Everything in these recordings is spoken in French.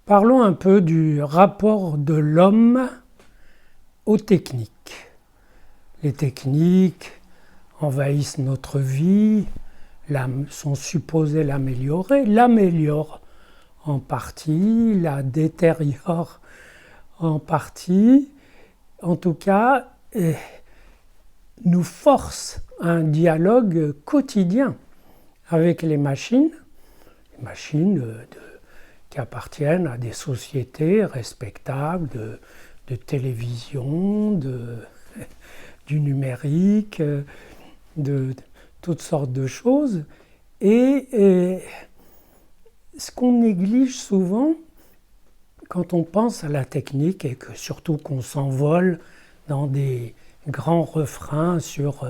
Parlons un peu du rapport de l'homme aux techniques. Les techniques envahissent notre vie, sont supposées l'améliorer, l'améliorent en partie, la détériorent en partie. En tout cas, nous forcent à un dialogue quotidien avec les machines qui appartiennent à des sociétés respectables de télévision, du numérique, de toutes sortes de choses. Et ce qu'on néglige souvent quand on pense à la technique, et que surtout qu'on s'envole dans des grands refrains sur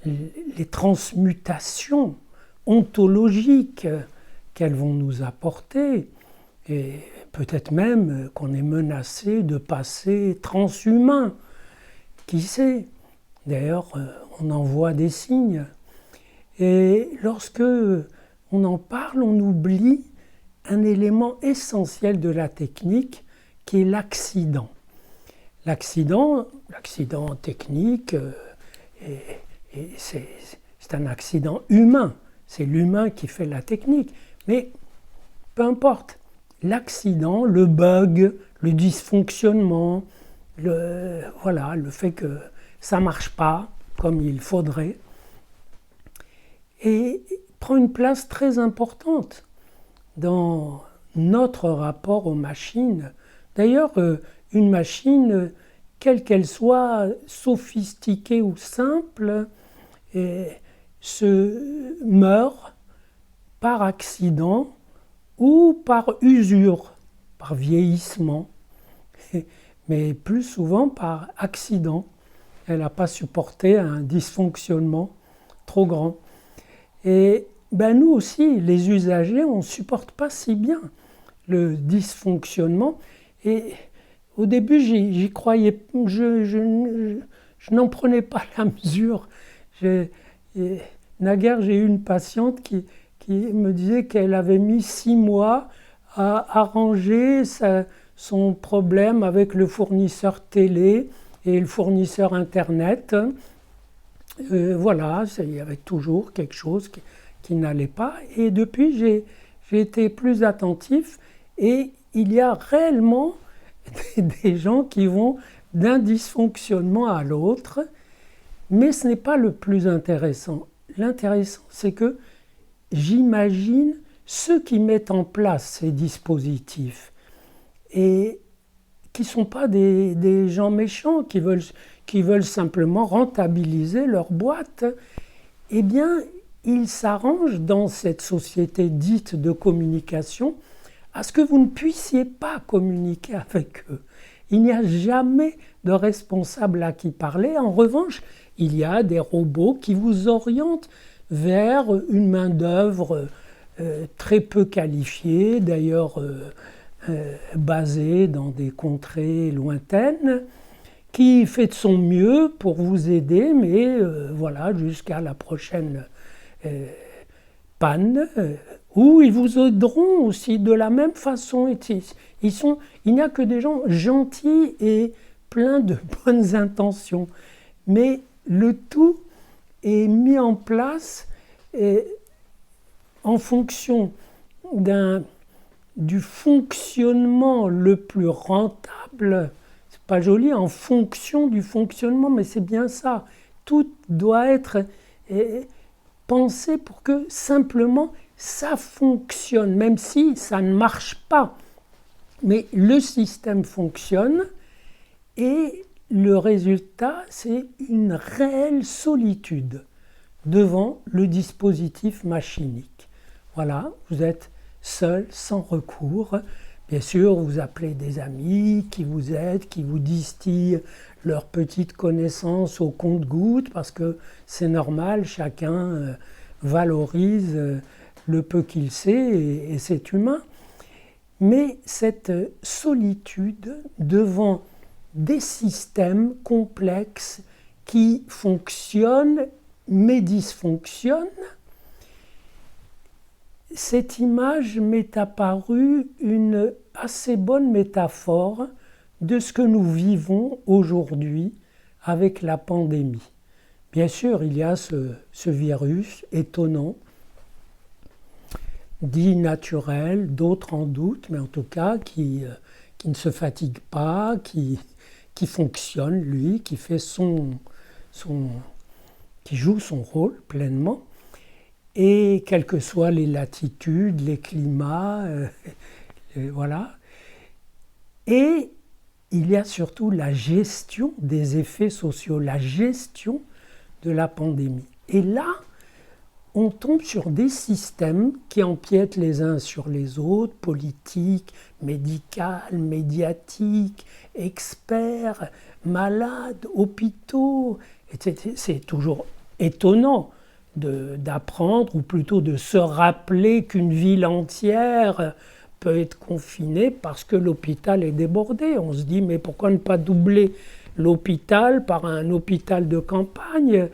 les transmutations ontologiques qu'elles vont nous apporter, et peut-être même qu'on est menacé de passer transhumain. Qui sait? D'ailleurs, on en voit des signes. Et lorsque on en parle, on oublie un élément essentiel de la technique qui est l'accident. L'accident technique, c'est un accident humain. C'est l'humain qui fait la technique. Mais peu importe, l'accident, le bug, le dysfonctionnement, le fait que ça ne marche pas comme il faudrait, et prend une place très importante dans notre rapport aux machines. D'ailleurs, une machine, quelle qu'elle soit, sophistiquée ou simple, se meurt par accident ou par usure, par vieillissement, mais plus souvent par accident. Elle n'a pas supporté un dysfonctionnement trop grand. Et nous aussi, les usagers, on ne supporte pas si bien le dysfonctionnement. Et au début, j'y croyais, je n'en prenais pas la mesure. Naguère, j'ai eu une patiente qui me disait qu'elle avait mis 6 mois à arranger son problème avec le fournisseur télé et le fournisseur internet. Il y avait toujours quelque chose qui n'allait pas. Et depuis, j'ai été plus attentif, et il y a réellement des gens qui vont d'un dysfonctionnement à l'autre, mais ce n'est pas le plus intéressant. L'intéressant, c'est que j'imagine ceux qui mettent en place ces dispositifs, et qui ne sont pas des gens méchants qui veulent simplement rentabiliser leur boîte, eh bien, ils s'arrangent dans cette société dite de communication à ce que vous ne puissiez pas communiquer avec eux. Il n'y a jamais de responsable à qui parler. En revanche, il y a des robots qui vous orientent vers une main-d'œuvre très peu qualifiée, d'ailleurs basée dans des contrées lointaines, qui fait de son mieux pour vous aider, mais jusqu'à la prochaine panne, où ils vous aideront aussi de la même façon. Il n'y a que des gens gentils et pleins de bonnes intentions, mais le tout est mis en place en fonction du fonctionnement le plus rentable. C'est pas joli, en fonction du fonctionnement, mais c'est bien ça. Tout doit être pensé pour que simplement ça fonctionne, même si ça ne marche pas. Mais le système fonctionne, et le résultat, c'est une réelle solitude devant le dispositif machinique. Voilà, vous êtes seul, sans recours. Bien sûr, vous appelez des amis qui vous aident, qui vous distillent leurs petites connaissances au compte-gouttes, parce que c'est normal, chacun valorise le peu qu'il sait, et c'est humain. Mais cette solitude devant des systèmes complexes qui fonctionnent mais dysfonctionnent, cette image m'est apparue une assez bonne métaphore de ce que nous vivons aujourd'hui avec la pandémie. Bien sûr, il y a ce virus étonnant, dit naturel, d'autres en doute, mais en tout cas qui ne se fatigue pas, qui fonctionne, lui, qui fait qui joue son rôle pleinement. Et quelles que soient les latitudes, les climats, voilà. Et il y a surtout la gestion des effets sociaux, la gestion de la pandémie. Et là, on tombe sur des systèmes qui empiètent les uns sur les autres, politiques, médicales, médiatiques, experts, malades, hôpitaux, etc. C'est toujours étonnant d'apprendre, ou plutôt de se rappeler qu'une ville entière peut être confinée parce que l'hôpital est débordé. On se dit, mais pourquoi ne pas doubler l'hôpital par un hôpital de campagne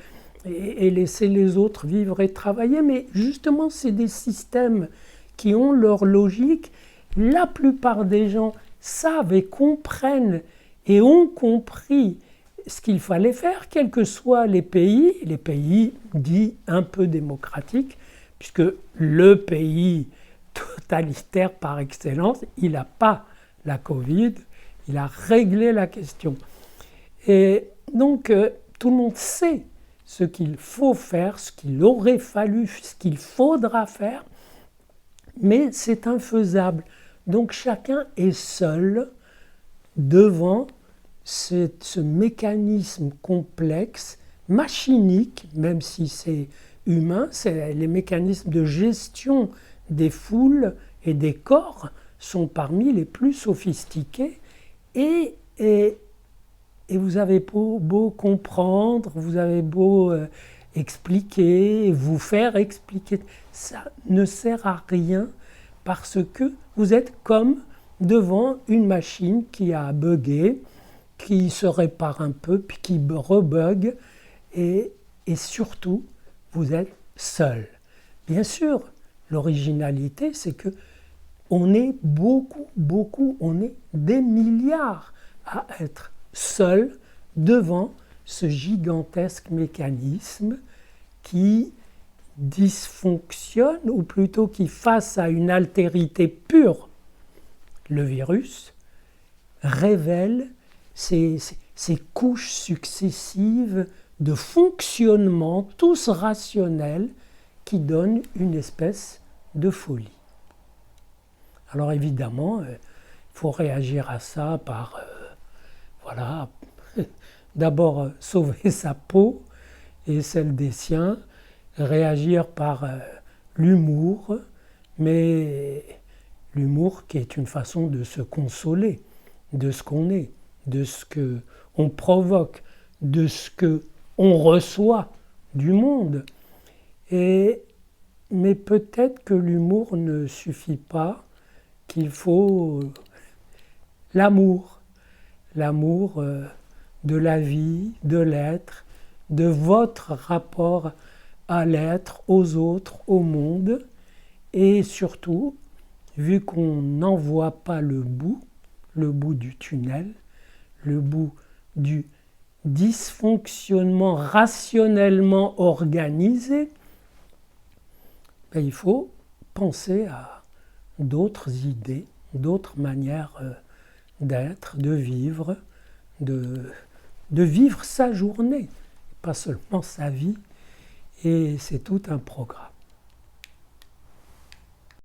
et laisser les autres vivre et travailler? Mais justement, c'est des systèmes qui ont leur logique. La plupart des gens savent et comprennent et ont compris ce qu'il fallait faire, quels que soient les pays dits un peu démocratiques, puisque le pays totalitaire par excellence, il n'a pas la Covid, il a réglé la question. Et donc, tout le monde sait ce qu'il faut faire, ce qu'il aurait fallu, ce qu'il faudra faire, mais c'est infaisable. Donc, chacun est seul devant ce mécanisme complexe, machinique, même si c'est humain, c'est les mécanismes de gestion des foules et des corps sont parmi les plus sophistiqués et vous avez beau comprendre, vous avez beau expliquer, vous faire expliquer, ça ne sert à rien parce que vous êtes comme devant une machine qui a bugué, qui se répare un peu, puis qui rebug, et surtout, vous êtes seul. Bien sûr, l'originalité, c'est que on est beaucoup, on est des milliards à être seuls devant ce gigantesque mécanisme qui dysfonctionne, ou plutôt qui, face à une altérité pure, le virus, révèle ces couches successives de fonctionnement, tous rationnels, qui donnent une espèce de folie. Alors évidemment, il faut réagir à ça par, voilà, d'abord sauver sa peau et celle des siens, réagir par l'humour, mais l'humour qui est une façon de se consoler de ce qu'on est, de ce qu'on provoque, de ce qu'on reçoit du monde. Mais peut-être que l'humour ne suffit pas, qu'il faut l'amour de la vie, de l'être, de votre rapport à l'être, aux autres, au monde, et surtout, vu qu'on n'en voit pas le bout du tunnel, le bout du dysfonctionnement rationnellement organisé, ben, il faut penser à d'autres idées, d'autres manières d'être, de vivre sa journée, pas seulement sa vie, et c'est tout un programme.